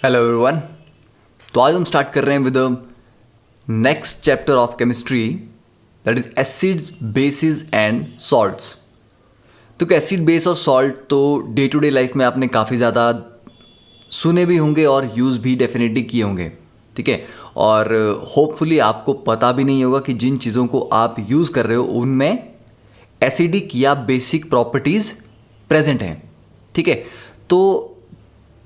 Hello everyone. तो आज हम स्टार्ट कर रहे हैं with next chapter of chemistry, that is acids, basis and salts. तो एसिड, बेस और सॉल्ट तो डे टू डे लाइफ में आपने काफ़ी ज़्यादा सुने भी होंगे और यूज़ भी डेफिनेटली किए होंगे, ठीक है। और होपफुली आपको पता भी नहीं होगा कि जिन चीज़ों को आप यूज़ कर रहे हो उनमें एसिडिक या बेसिक प्रॉपर्टीज़ प्रेजेंट हैं, ठीक है। तो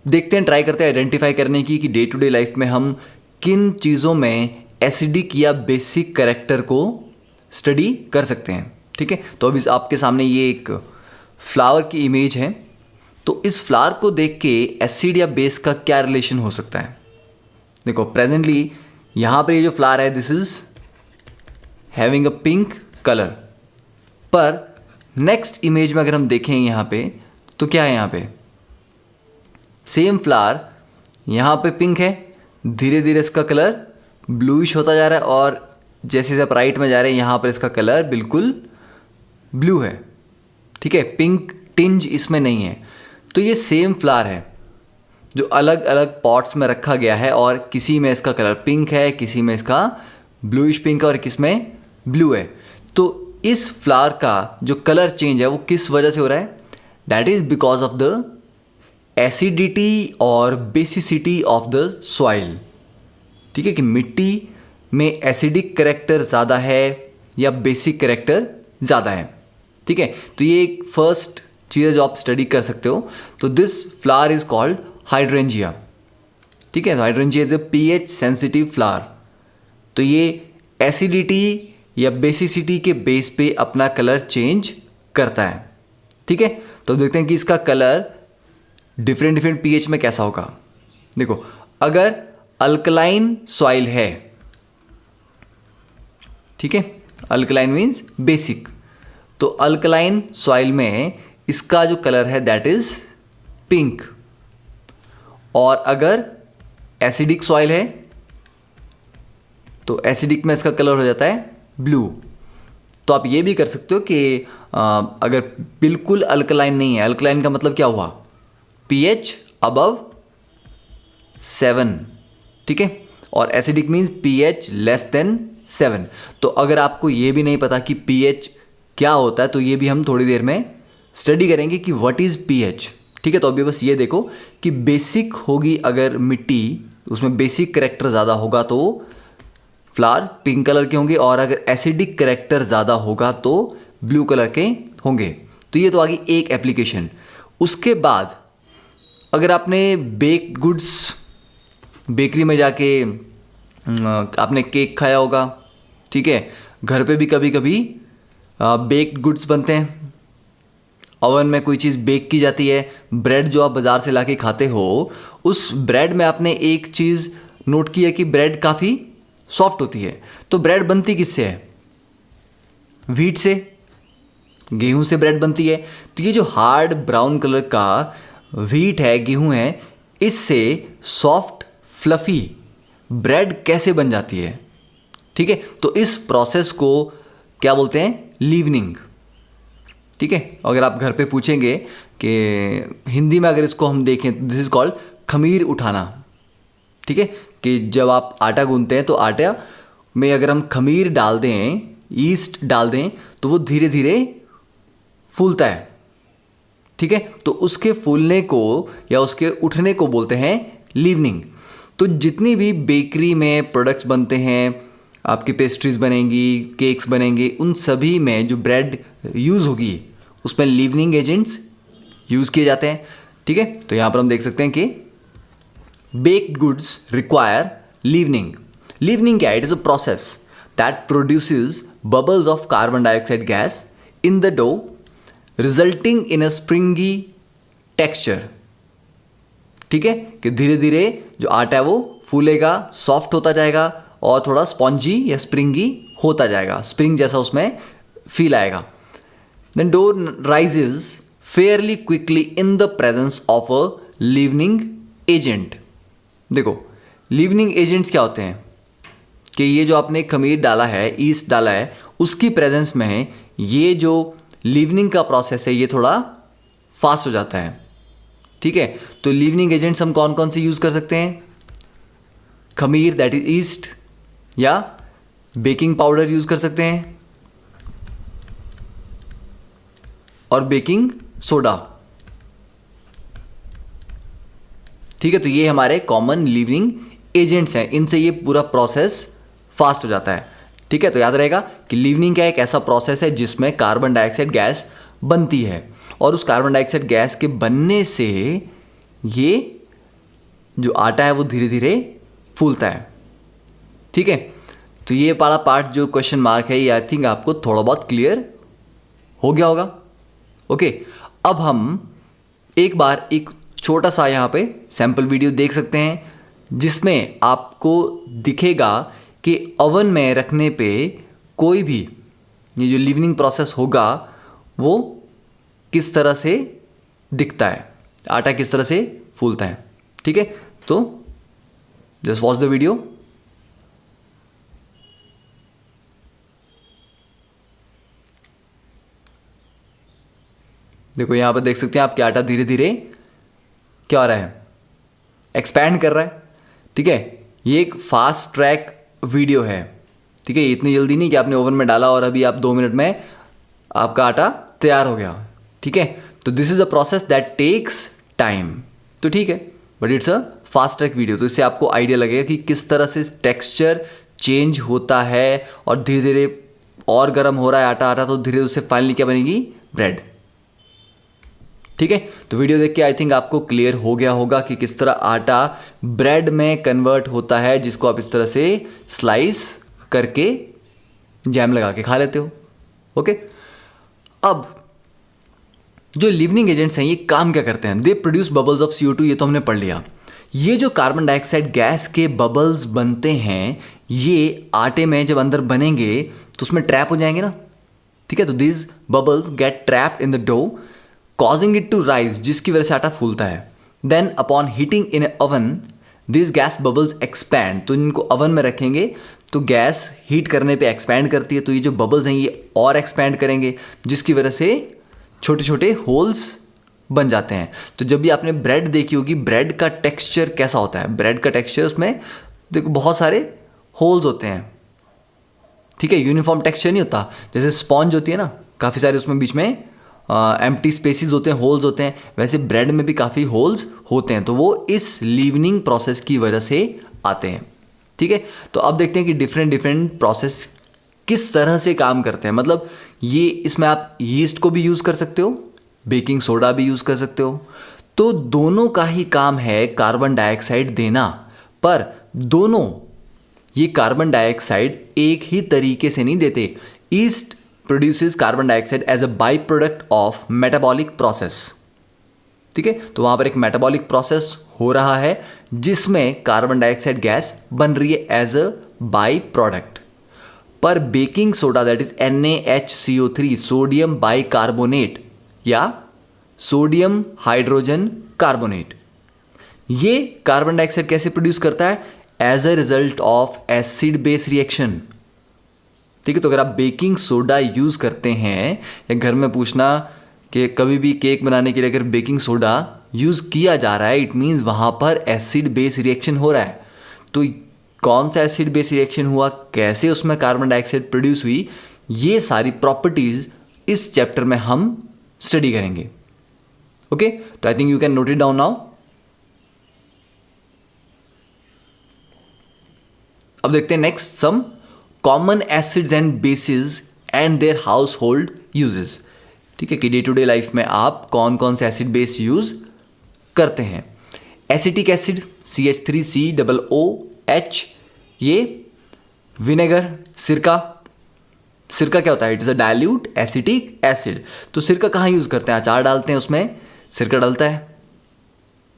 देखते हैं, ट्राई करते हैं आइडेंटिफाई करने की कि डे टू डे लाइफ में हम किन चीज़ों में एसिडिक या बेसिक कैरेक्टर को स्टडी कर सकते हैं, ठीक है। तो अभी आपके सामने ये एक फ्लावर की इमेज है। तो इस फ्लावर को देख के एसिड या बेस का क्या रिलेशन हो सकता है। देखो प्रेजेंटली यहाँ पर ये जो फ्लावर है this is having a pink colour, पर नेक्स्ट इमेज में अगर हम देखें यहाँ पे तो क्या है, यहाँ पे सेम फ्लावर, यहाँ पे पिंक है, धीरे धीरे इसका कलर ब्लूइश होता जा रहा है और जैसे जैसे राइट में जा रहे हैं यहाँ पर इसका कलर बिल्कुल ब्लू है, ठीक है। पिंक टिंज इसमें नहीं है। तो ये सेम फ्लावर है जो अलग अलग पॉट्स में रखा गया है और किसी में इसका कलर पिंक है, किसी में इसका ब्लूइश पिंक है और किस में ब्लू है। तो इस फ्लावर का जो कलर चेंज है वो किस वजह से हो रहा है, that is because of the acidity और बेसिसिटी ऑफ द सॉइल, ठीक है। कि मिट्टी में एसिडिक करेक्टर ज़्यादा है या बेसिक करेक्टर ज़्यादा है, ठीक है। तो ये एक फर्स्ट चीज़ है जो आप स्टडी कर सकते हो। तो this flower is called hydrangea, ठीक है। Hydrangea is a pH sensitive flower. तो ये एसिडिटी या बेसिसिटी के बेस पे अपना कलर चेंज करता है, ठीक है। तो देखते हैं कि इसका कलर डिफरेंट डिफरेंट पीएच में कैसा होगा। देखो अगर अल्कलाइन सॉइल है, ठीक है, अल्कलाइन मीन्स बेसिक, तो अल्कलाइन सॉइल में इसका जो कलर है दैट इज पिंक। और अगर एसिडिक सॉइल है तो एसिडिक में इसका कलर हो जाता है ब्लू। तो आप ये भी कर सकते हो कि अगर बिल्कुल अल्कलाइन नहीं है, अल्कलाइन का मतलब क्या हुआ, pH अबव 7, ठीक है। और acidic means pH less than 7। तो अगर आपको ये भी नहीं पता कि pH क्या होता है तो ये भी हम थोड़ी देर में स्टडी करेंगे कि व्हाट इज़ pH, ठीक है। तो अभी बस ये देखो कि बेसिक होगी अगर मिट्टी, उसमें बेसिक करेक्टर ज़्यादा होगा तो फ्लावर पिंक कलर के होंगे, और अगर एसिडिक करेक्टर ज़्यादा होगा तो ब्लू कलर के होंगे। तो ये तो आ गई एक एप्लीकेशन। उसके बाद अगर आपने बेक्ड गुड्स, बेकरी में जाके आपने केक खाया होगा, ठीक है। घर पे भी कभी कभी बेक्ड गुड्स बनते हैं, ओवन में कोई चीज़ बेक की जाती है। ब्रेड जो आप बाज़ार से लाके खाते हो, उस ब्रेड में आपने एक चीज़ नोट की है कि ब्रेड काफ़ी सॉफ्ट होती है। तो ब्रेड बनती किससे है, व्हीट से, गेहूं से ब्रेड बनती है। तो ये जो हार्ड ब्राउन कलर का व्हीट है, गेहूं है, इससे सॉफ्ट फ्लफी ब्रेड कैसे बन जाती है, ठीक है। तो इस प्रोसेस को क्या बोलते हैं, लीवनिंग, ठीक है। अगर आप घर पे पूछेंगे कि हिंदी में अगर इसको हम देखें, दिस इज कॉल्ड खमीर उठाना, ठीक है। कि जब आप आटा गूंथते हैं तो आटा में अगर हम खमीर डाल दें, ईस्ट डाल दें, तो वो धीरे धीरे फूलता है, ठीक है। तो उसके फूलने को या उसके उठने को बोलते हैं लीवनिंग। तो जितनी भी बेकरी में प्रोडक्ट्स बनते हैं, आपकी पेस्ट्रीज बनेंगी, केक्स बनेंगे, उन सभी में जो ब्रेड यूज़ होगी उसमें लीवनिंग एजेंट्स यूज़ किए जाते हैं, ठीक है। तो यहाँ पर हम देख सकते हैं कि baked goods require leavening. Leavening क्या है, it is a process that produces bubbles of carbon dioxide gas in the dough resulting in a springy texture, ठीक है। कि धीरे धीरे जो आटा है वो फूलेगा, सॉफ्ट होता जाएगा और थोड़ा स्पॉन्जी या स्प्रिंगी होता जाएगा, स्प्रिंग जैसा उसमें फील आएगा। Then dough rises fairly quickly in the presence of a leavening agent. देखो लीवनिंग एजेंट्स क्या होते हैं कि ये जो आपने खमीर डाला है, ईस्ट डाला है, उसकी प्रेजेंस में ये जो लीवनिंग का प्रोसेस है ये थोड़ा फास्ट हो जाता है, ठीक है। तो लीवनिंग एजेंट्स हम कौन कौन से यूज़ कर सकते हैं? खमीर दैट इज ईस्ट, या बेकिंग पाउडर यूज़ कर सकते हैं, और बेकिंग सोडा। ठीक है, तो ये हमारे कॉमन लीवनिंग एजेंट्स हैं, इनसे ये पूरा प्रोसेस फास्ट हो जाता है। ठीक है, तो याद रहेगा कि लीवनिंग क्या एक ऐसा प्रोसेस है जिसमें कार्बन डाइऑक्साइड गैस बनती है, और उस कार्बन डाइऑक्साइड गैस के बनने से ये जो आटा है वो धीरे धीरे फूलता है। ठीक है, तो ये वाला पार्ट जो क्वेश्चन मार्क है ये आई थिंक आपको थोड़ा बहुत क्लियर हो गया होगा। ओके, अब हम एक बार एक छोटा सा यहाँ पे सैम्पल वीडियो देख सकते हैं जिसमें आपको दिखेगा कि ओवन में रखने पे कोई भी ये जो लीवनिंग प्रोसेस होगा वो किस तरह से दिखता है, आटा किस तरह से फूलता है। ठीक है, तो जस्ट वॉच द वीडियो। देखो यहाँ पर देख सकते हैं आपके आटा धीरे धीरे क्या हो रहा है, एक्सपैंड कर रहा है। ठीक है, ये एक फास्ट ट्रैक वीडियो है। ठीक है, इतनी जल्दी नहीं कि आपने ओवन में डाला और अभी आप 2 मिनट में आपका आटा तैयार हो गया। ठीक है, तो this is a process that takes time. तो ठीक है, but it's a fast track video, तो इससे आपको आइडिया लगेगा कि किस तरह से टेक्सचर चेंज होता है और धीरे धीरे और गर्म हो रहा है आटा, तो धीरे उससे फाइनली क्या बनेगी, ब्रेड। ठीक है, तो वीडियो देख के आई थिंक आपको क्लियर हो गया होगा कि किस तरह आटा ब्रेड में कन्वर्ट होता है, जिसको आप इस तरह से स्लाइस करके जैम लगा के खा लेते हो। ओके, अब जो लीवनिंग एजेंट्स हैं ये काम क्या करते हैं? They produce bubbles of CO2, ये तो हमने पढ़ लिया। ये जो कार्बन डाइऑक्साइड गैस के बबल्स बनते हैं ये आटे में जब अंदर बनेंगे तो उसमें ट्रैप हो जाएंगे ना। ठीक है, तो this bubbles get trapped in the dough causing it to rise, जिसकी वजह से आटा फूलता है। Then upon heating in a oven this gas bubbles expand, तो इनको ओवन में रखेंगे तो गैस हीट करने पे एक्सपैंड करती है, तो ये जो बबल्स हैं ये और एक्सपैंड करेंगे, जिसकी वजह से छोटे छोटे होल्स बन जाते हैं। तो जब भी आपने ब्रेड देखी होगी, ब्रेड का टेक्सचर कैसा होता है? ब्रेड का टेक्सचर, उसमें देखो बहुत सारे होल्स होते हैं। ठीक है, यूनिफॉर्म टेक्सचर नहीं होता। जैसे स्पॉन्ज होती है ना, काफ़ी सारे उसमें बीच में एम्प्टी स्पेसिस होते हैं, होल्स होते हैं, वैसे ब्रेड में भी काफ़ी होल्स होते हैं, तो वो इस लीवनिंग प्रोसेस की वजह से आते हैं। ठीक है, तो अब देखते हैं कि डिफरेंट प्रोसेस किस तरह से काम करते हैं। मतलब ये इसमें आप यीस्ट को भी यूज़ कर सकते हो, बेकिंग सोडा भी यूज़ कर सकते हो, तो दोनों का ही काम है कार्बन डाइऑक्साइड देना, पर दोनों ये कार्बन डाइऑक्साइड एक ही तरीके से नहीं देते। Yeast produces carbon dioxide as a by product of metabolic process. ठीक है, तो वहां पर एक मेटाबॉलिक प्रोसेस हो रहा है जिसमें कार्बन डाइऑक्साइड गैस बन रही है एज अ बाई प्रोडक्ट। पर baking soda that is NaHCO3 sodium bicarbonate या सोडियम हाइड्रोजन कार्बोनेट, ये कार्बन डाइऑक्साइड कैसे प्रोड्यूस करता है? As a result of acid base reaction. ठीक है, तो अगर आप बेकिंग सोडा यूज़ करते हैं या घर में पूछना कि कभी भी केक बनाने के लिए अगर बेकिंग सोडा यूज़ किया जा रहा है, इट मीन्स वहाँ पर एसिड बेस रिएक्शन हो रहा है। तो कौन सा एसिड बेस रिएक्शन हुआ, कैसे उसमें कार्बन डाइऑक्साइड प्रोड्यूस हुई, ये सारी प्रॉपर्टीज़ इस चैप्टर में हम स्टडी करेंगे। ओके, तो I think you can note it down now. अब देखते हैं next some common acids and bases and their household uses. ठीक है, कि डे टू डे लाइफ में आप कौन कौन से एसिड बेस यूज करते हैं। एसिटिक एसिड CH3COOH, ये विनेगर, सिरका। सिरका क्या होता है? It is a dilute acetic acid. तो सिरका कहाँ यूज़ करते हैं? अचार डालते हैं उसमें सिरका डलता है।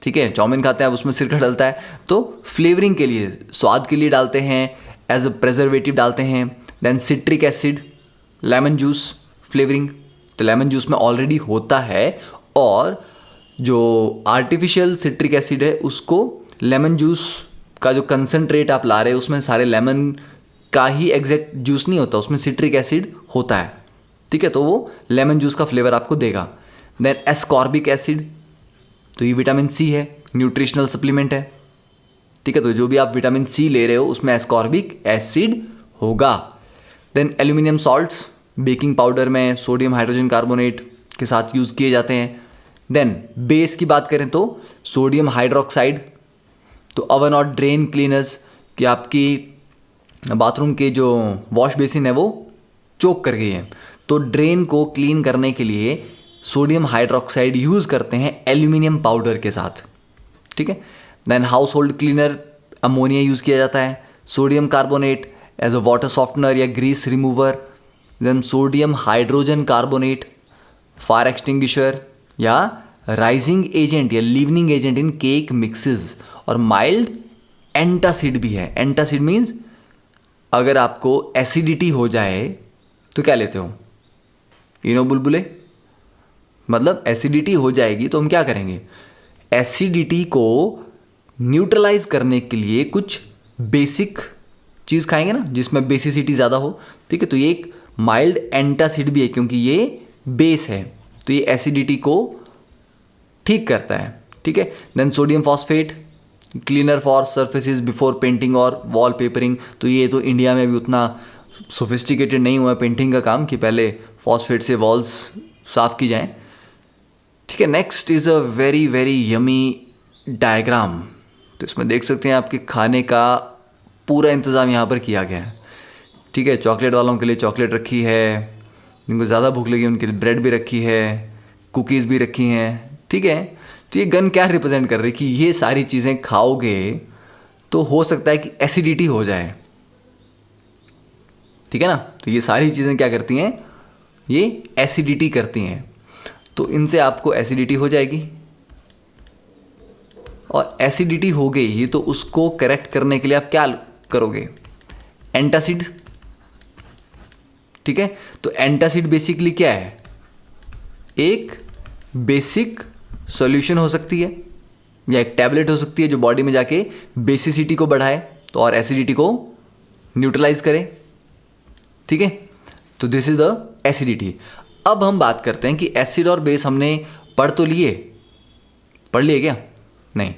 ठीक है, चाउमीन खाते हैं आप उसमें सिरका डलता है। तो फ्लेवरिंग के लिए, स्वाद के लिए डालते हैं, एज अ प्रेजर्वेटिव डालते हैं। Then citric acid, lemon juice flavouring, तो लेमन जूस में ऑलरेडी होता है, और जो आर्टिफिशियल सिट्रिक एसिड है उसको लेमन जूस का जो कंसनट्रेट आप ला रहे हैं उसमें सारे लेमन का ही एग्जैक्ट जूस नहीं होता, उसमें सिट्रिक एसिड होता है। ठीक है, तो वो लेमन जूस का फ्लेवर आपको देगा। देन एस्कॉर्बिक एसिड, तो ये विटामिन C है। न्यूट्रिशनल सप्लीमेंट है, ठीक है। तो जो भी आप विटामिन सी ले रहे हो उसमें एस्कॉर्बिक एसिड होगा। Then aluminium salts baking powder में सोडियम हाइड्रोजन कार्बोनेट के साथ यूज़ किए जाते हैं। देन बेस की बात करें तो सोडियम हाइड्रोक्साइड, तो ओवन और ड्रेन क्लीनर्स कि आपकी बाथरूम के जो वॉश बेसिन है वो चोक कर गई है, तो ड्रेन को क्लीन करने के लिए सोडियम हाइड्रोक्साइड यूज़ करते हैं एल्यूमिनियम पाउडर के साथ, ठीक है। Then household cleaner ammonia use किया जाता है, sodium carbonate as a water softener या grease remover, then sodium hydrogen carbonate fire extinguisher या राइजिंग एजेंट या leavening agent in cake mixes, और माइल्ड एंटासिड भी है। एंटासिड मीन्स अगर आपको एसिडिटी हो जाए तो क्या लेते हो, इनो बुलबुले, मतलब एसिडिटी हो जाएगी तो हम क्या करेंगे, एसिडिटी को न्यूट्रलाइज करने के लिए कुछ बेसिक चीज़ खाएंगे ना जिसमें बेसिसिटी ज़्यादा हो, ठीक है। तो ये एक माइल्ड एंटासिड भी है क्योंकि ये बेस है, तो ये एसिडिटी को ठीक करता है, ठीक है। Then sodium phosphate cleaner for surfaces before painting और वॉल पेपरिंग, तो ये तो इंडिया में भी उतना सोफिस्टिकेटेड नहीं हुआ है पेंटिंग का काम कि पहले फॉस्फेट से वॉल्स साफ़ की जाएं, ठीक है। Next is a very very yummy diagram, तो इसमें देख सकते हैं आपके खाने का पूरा इंतज़ाम यहाँ पर किया गया है, ठीक है। चॉकलेट वालों के लिए चॉकलेट रखी है, जिनको ज़्यादा भूख लगी उनके लिए ब्रेड भी रखी है, कुकीज़ भी रखी हैं, ठीक है। तो ये गन क्या रिप्रेजेंट कर रही है कि ये सारी चीज़ें खाओगे तो हो सकता है कि एसिडिटी हो जाए, ठीक है ना। तो ये सारी चीज़ें क्या करती हैं, ये एसिडिटी करती हैं, तो इनसे आपको एसिडिटी हो जाएगी, और एसिडिटी हो गई तो उसको करेक्ट करने के लिए आप क्या करोगे, एंटासिड, ठीक है। तो एंटासिड बेसिकली क्या है, एक बेसिक सॉल्यूशन हो सकती है या एक टैबलेट हो सकती है जो बॉडी में जाके बेसिसिटी को बढ़ाए तो और एसिडिटी को न्यूट्रलाइज करे, ठीक है। तो दिस इज द एसिडिटी। अब हम बात करते हैं कि एसिड और बेस हमने पढ़ लिए क्या, नहीं।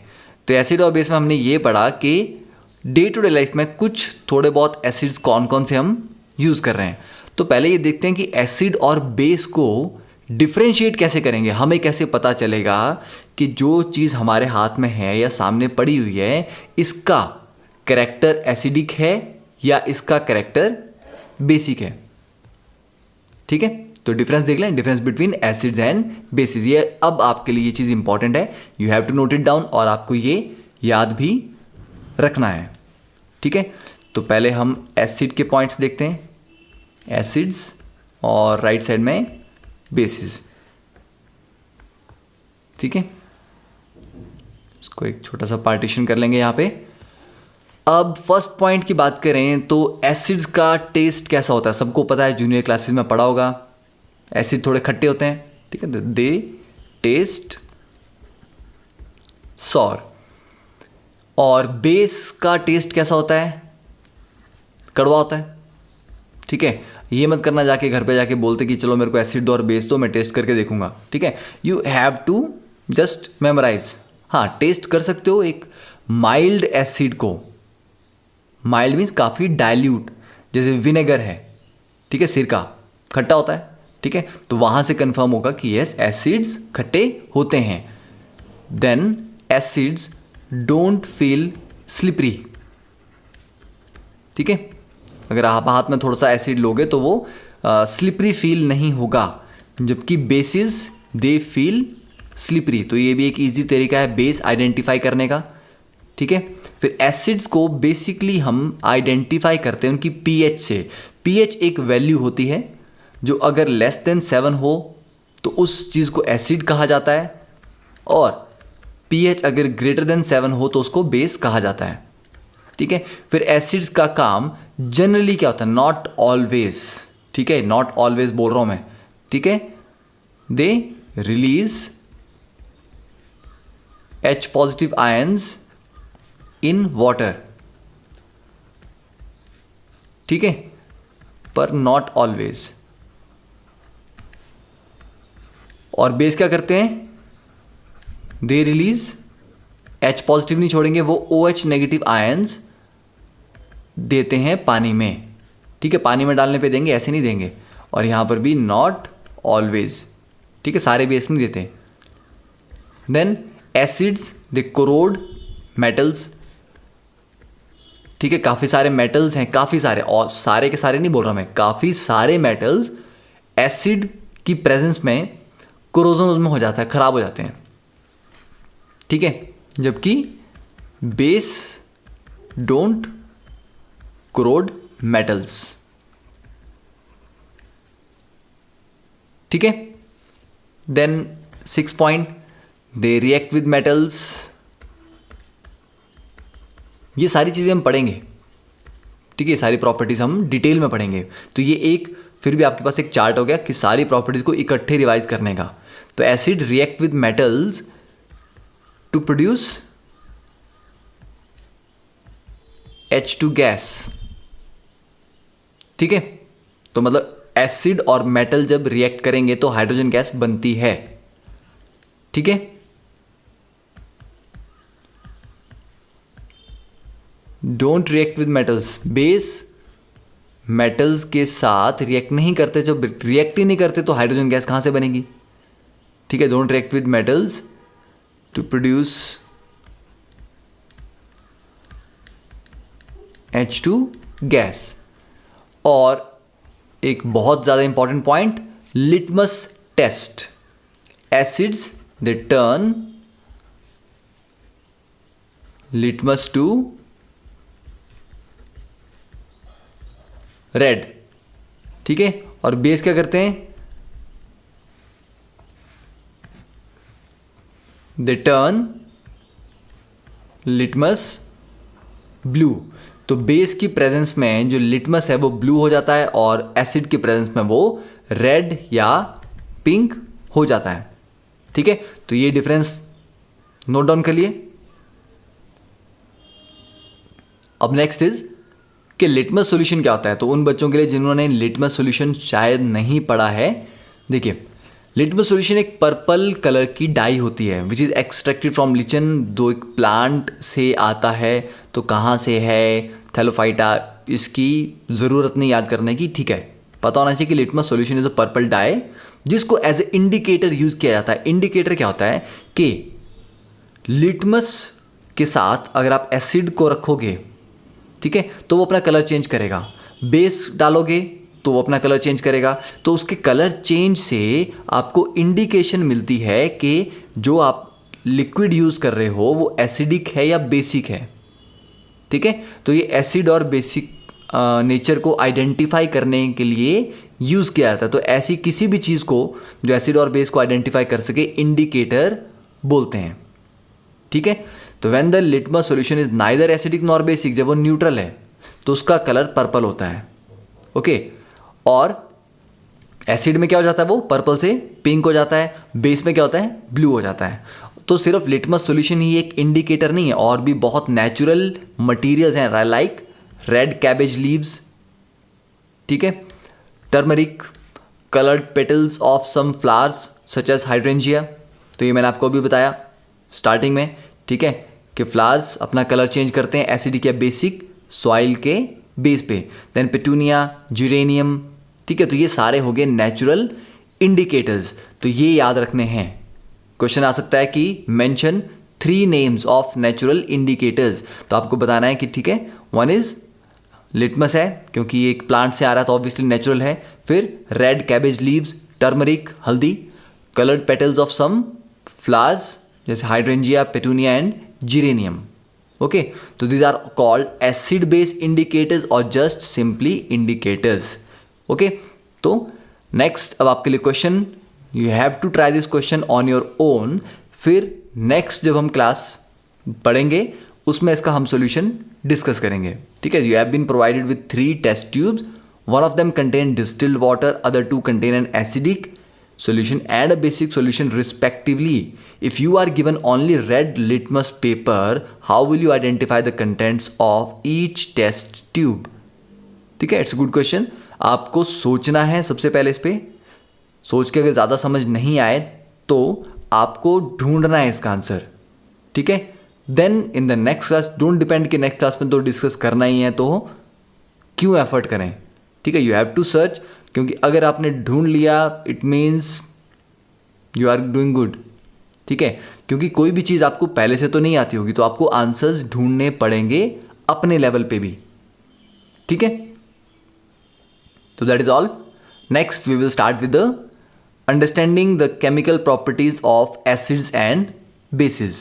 तो एसिड और बेस में हमने ये पढ़ा कि डे टू डे लाइफ में कुछ थोड़े बहुत एसिड्स कौन कौन से हम यूज़ कर रहे हैं। तो पहले ये देखते हैं कि एसिड और बेस को डिफ्रेंशिएट कैसे करेंगे, हमें कैसे पता चलेगा कि जो चीज़ हमारे हाथ में है या सामने पड़ी हुई है इसका कैरेक्टर एसिडिक है या इसका कैरेक्टर बेसिक है, ठीक है। तो डिफरेंस देख लें, difference between acids and bases. ये अब आपके लिए ये चीज़ इंपॉर्टेंट है, you have to note it down, और आपको ये याद भी रखना है, ठीक है। तो पहले हम एसिड के पॉइंट्स देखते हैं, एसिड्स और राइट साइड में बेसिस, ठीक है। इसको एक छोटा सा पार्टीशन कर लेंगे यहाँ पे। अब फर्स्ट पॉइंट की बात करें तो एसिड्स का टेस्ट कैसा होता है, सबको पता है, जूनियर क्लासेस में पढ़ा होगा, एसिड थोड़े खट्टे होते हैं, ठीक है। दे टेस्ट सॉर। और बेस का टेस्ट कैसा होता है, कड़वा होता है, ठीक है। ये मत करना जाके घर पे जाके बोलते कि चलो मेरे को एसिड दो और बेस दो, मैं टेस्ट करके देखूंगा, ठीक है। You have to just memorise. हाँ, टेस्ट कर सकते हो एक माइल्ड एसिड को, माइल्ड मीन्स काफ़ी डाइल्यूट, जैसे विनेगर है, ठीक है, सिरका खट्टा होता है, ठीक है। तो वहाँ से कंफर्म होगा कि यस एसिड्स खट्टे होते हैं। Then acids don't feel slippery, ठीक है। अगर आप हाथ में थोड़ा सा एसिड लोगे तो वो स्लिपरी फील नहीं होगा, जबकि बेसिस दे फील स्लिपरी। तो ये भी एक इजी तरीका है बेस आइडेंटिफाई करने का, ठीक है। फिर एसिड्स को बेसिकली हम आइडेंटिफाई करते हैं उनकी पीएच से। पीएच एक वैल्यू होती है जो अगर लेस देन 7 हो तो उस चीज़ को एसिड कहा जाता है, और पीएच अगर ग्रेटर देन 7 हो तो उसको बेस कहा जाता है, ठीक है। फिर एसिड्स का काम जनरली क्या होता है, नॉट ऑलवेज, ठीक है, नॉट ऑलवेज बोल रहा हूं मैं, ठीक है। They release H positive ions in water, ठीक है, पर नॉट ऑलवेज। और बेस क्या करते हैं, दे रिलीज H पॉजिटिव नहीं छोड़ेंगे, वो OH नेगेटिव आयंस देते हैं पानी में, ठीक है, पानी में डालने पे देंगे, ऐसे नहीं देंगे। और यहाँ पर भी नॉट ऑलवेज, ठीक है, सारे बेस नहीं देते। देन एसिड्स दे कोरोड मेटल्स, ठीक है, काफ़ी सारे मेटल्स हैं, काफ़ी सारे, और सारे के सारे नहीं बोल रहा मैं, काफ़ी सारे मेटल्स एसिड की प्रेजेंस में कोरोजन में हो जाता है, खराब हो जाते हैं, ठीक है, जबकि बेस डोंट कोरोड मेटल्स, ठीक है। Then 6 point, they react with metals. ये सारी चीज़ें हम पढ़ेंगे, ठीक है, ये सारी प्रॉपर्टीज हम डिटेल में पढ़ेंगे। तो ये एक फिर भी आपके पास एक चार्ट हो गया कि सारी प्रॉपर्टीज को इकट्ठे रिवाइज करने का। तो acid react with metals to produce H2 gas, ठीक है। तो मतलब एसिड और मेटल जब रिएक्ट करेंगे तो हाइड्रोजन गैस बनती है, ठीक है। Don't react with metals, base metals के साथ रिएक्ट नहीं करते, जब रिएक्ट ही नहीं करते तो हाइड्रोजन गैस कहां से बनेगी, ठीक है। Don't react with metals to produce H2 gas. और एक बहुत ज़्यादा important point, litmus test, acids they turn litmus to red, ठीक है। और बेस क्या करते हैं, दे टर्न लिटमस ब्लू। तो बेस की प्रेजेंस में जो लिटमस है वो ब्लू हो जाता है और एसिड की प्रेजेंस में वो रेड या पिंक हो जाता है, ठीक है। तो ये डिफरेंस नोट डाउन कर लिए। अब नेक्स्ट इज कि लिटमस सॉल्यूशन क्या होता है। तो उन बच्चों के लिए जिन्होंने लिटमस सॉल्यूशन शायद नहीं पढ़ा है, देखिए, लिटमस सॉल्यूशन एक पर्पल कलर की डाई होती है which is extracted from lichen, जो एक प्लांट से आता है। तो कहाँ से है, थैलोफाइटा, इसकी ज़रूरत नहीं याद करने की, ठीक है। पता होना चाहिए कि litmus solution is a purple dye जिसको एज ए इंडिकेटर यूज़ किया जाता है। इंडिकेटर क्या होता है कि लिटमस के साथ अगर आप एसिड को रखोगे, ठीक है, तो वो अपना कलर चेंज करेगा। बेस डालोगे तो वो अपना कलर चेंज करेगा। तो उसके कलर चेंज से आपको इंडिकेशन मिलती है कि जो आप लिक्विड यूज़ कर रहे हो वो एसिडिक है या बेसिक है, ठीक है। तो ये एसिड और बेसिक नेचर को आइडेंटिफाई करने के लिए यूज़ किया जाता है। तो ऐसी किसी भी चीज़ को जो एसिड और बेस को आइडेंटिफाई कर सके इंडिकेटर बोलते हैं, ठीक है। तो when the litmus solution is neither acidic nor basic, जब वो न्यूट्रल है तो उसका कलर पर्पल होता है, ओके। और एसिड में क्या हो जाता है, वो पर्पल से पिंक हो जाता है, बेस में क्या होता है, ब्लू हो जाता है। तो सिर्फ लिटमस सॉल्यूशन ही एक इंडिकेटर नहीं है, और भी बहुत नेचुरल मटेरियल्स हैं लाइक रेड कैबेज लीव्स, ठीक है, turmeric, coloured petals of some flowers such as hydrangea. तो ये मैंने आपको अभी बताया स्टार्टिंग में, ठीक है, कि फ्लावर्स अपना कलर चेंज करते हैं एसिडिक या बेसिक सॉइल के बेस पे। देन पेटूनिया, यूरेनियम, ठीक है। तो ये सारे हो गए नेचुरल इंडिकेटर्स। तो ये याद रखने हैं। क्वेश्चन आ सकता है कि mention 3 names of natural indicators. तो आपको बताना है कि ठीक है, वन इज लिटमस है क्योंकि ये एक प्लांट से आ रहा है तो ऑब्वियसली नेचुरल है। फिर रेड कैबेज लीव्स, टर्मरिक हल्दी, coloured petals of some flowers जैसे hydrangea, petunia and geranium, okay. तो these are called acid base indicators और जस्ट सिंपली इंडिकेटर्स, ओके। तो नेक्स्ट अब आपके लिए question, you have to try this question on your own. फिर next जब हम क्लास पढ़ेंगे उसमें इसका हम सॉल्यूशन डिस्कस करेंगे, ठीक है। You have been provided with 3 test tubes, one of them contain distilled water, other 2 contain an acidic solution and a basic solution respectively. If you are given only red litmus paper, how will you identify the contents of each test tube? ठीक है, it's good question. आपको सोचना है सबसे पहले इस पे, सोच के अगर ज़्यादा समझ नहीं आए तो आपको ढूंढना है इसका आंसर, ठीक है। Then in the next class, don't depend कि नेक्स्ट क्लास में तो डिस्कस करना ही है तो क्यों एफर्ट करें, ठीक है। यू हैव टू सर्च, क्योंकि अगर आपने ढूंढ लिया it means you are doing good, ठीक है। क्योंकि कोई भी चीज़ आपको पहले से तो नहीं आती होगी, तो आपको आंसर्स ढूंढने पड़ेंगे अपने लेवल पे भी, ठीक है। तो that is all. Next we will start with the understanding the chemical properties of acids and bases.